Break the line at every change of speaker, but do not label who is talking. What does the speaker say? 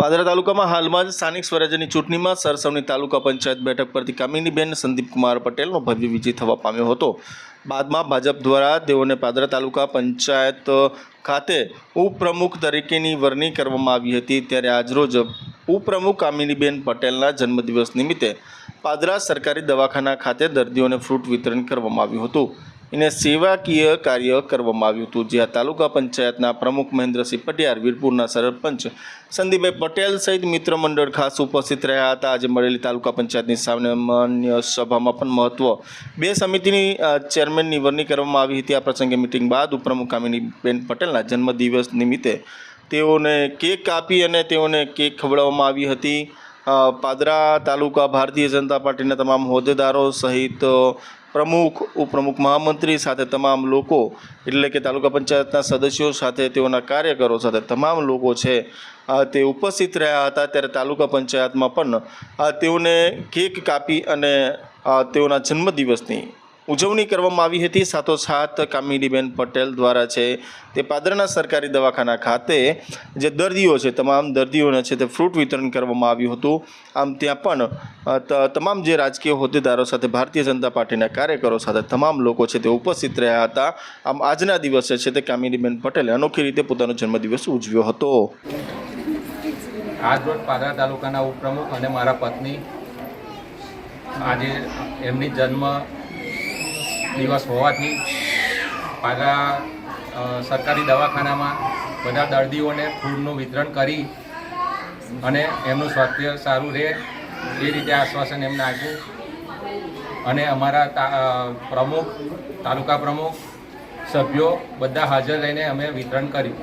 પાદરા તાલુકામાં હાલમાં જ સ્થાનિક સ્વરાજ્યની ચૂંટણીમાં સરસવની તાલુકા પંચાયત બેઠક પરથી કામિનીબેન સંદીપકુમાર પટેલનો ભવ્ય વિજય થવા પામ્યો હતો। બાદમાં ભાજપ દ્વારા તેઓને પાદરા તાલુકા પંચાયત ખાતે ઉપપ્રમુખ તરીકેની વરણી કરવામાં આવી હતી। ત્યારે આજરોજ ઉપપ્રમુખ કામિનીબેન પટેલના જન્મદિવસ નિમિત્તે પાદરા સરકારી દવાખાના ખાતે દર્દીઓને ફ્રૂટ વિતરણ કરવામાં આવ્યું હતું। એને સેવાકીય કાર્ય કરવામાં આવ્યું હતું, જ્યાં તાલુકા પંચાયતના પ્રમુખ મહેન્દ્રસિંહ પટિયાર, વીરપુરના સરપંચ સંદીપભાઈ પટેલ સહિત મિત્ર મંડળ ખાસ ઉપસ્થિત રહ્યા હતા। આજે મળેલી તાલુકા પંચાયતની સામાન્ય સભામાં પણ મહત્વ બે સમિતિની ચેરમેનની વરણી કરવામાં આવી હતી। આ પ્રસંગે મિટિંગ બાદ ઉપપ્રમુખ કામિનીબેન પટેલના જન્મદિવસ નિમિત્તે તેઓને કેક કાપી અને તેઓને કેક ખવડાવવામાં આવી હતી। પાદરા તાલુકા ભારતીય જનતા પાર્ટીના તમામ હોદ્દેદારો સહિત પ્રમુખ, ઉપપ્રમુખ, મહામંત્રી સાથે તમામ લોકો, એટલે કે તાલુકા પંચાયતના સદસ્યો સાથે તેઓના કાર્યકરો સાથે તમામ લોકો છે તે ઉપસ્થિત રહ્યા હતા। ત્યારે તાલુકા પંચાયતમાં પણ તેઓને કેક કાપી અને તેઓના જન્મદિવસની ઉજવણી કરવામાં આવી હતી। સાથોસાથ કામિનીબેન પટેલ દ્વારા છે તે પાદરાના સરકારી દવાખાના ખાતે જે દર્દીઓ છે તમામ દર્દીઓને છે તે ફ્રૂટ વિતરણ કરવામાં આવ્યું હતું। આમ ત્યાં પણ તમામ જે રાજકીય હોદ્દેદારો સાથે, ભારતીય જનતા પાર્ટીના કાર્યકરો સાથે તમામ લોકો છે તે ઉપસ્થિત રહ્યા હતા। આમ આજના દિવસે છે તે કામિનીબેન પટેલે અનોખી રીતે પોતાનો જન્મદિવસ ઉજવ્યો હતો।
આજરોજ પાદરા તાલુકાના ઉપપ્રમુખ અને મારા પત્ની આજે એમની જન્મ દિવસ હોવાથી પાદરા સરકારી દવાખાનામાં બધા દર્દીઓને ફૂડનું વિતરણ કરી અને એમનું સ્વાસ્થ્ય સારું રહે એ રીતે આશ્વાસન એમને આપ્યું અને અમારા પ્રમુખ, તાલુકા પ્રમુખ, સભ્યો બધા હાજર રહીને અમે વિતરણ કર્યું।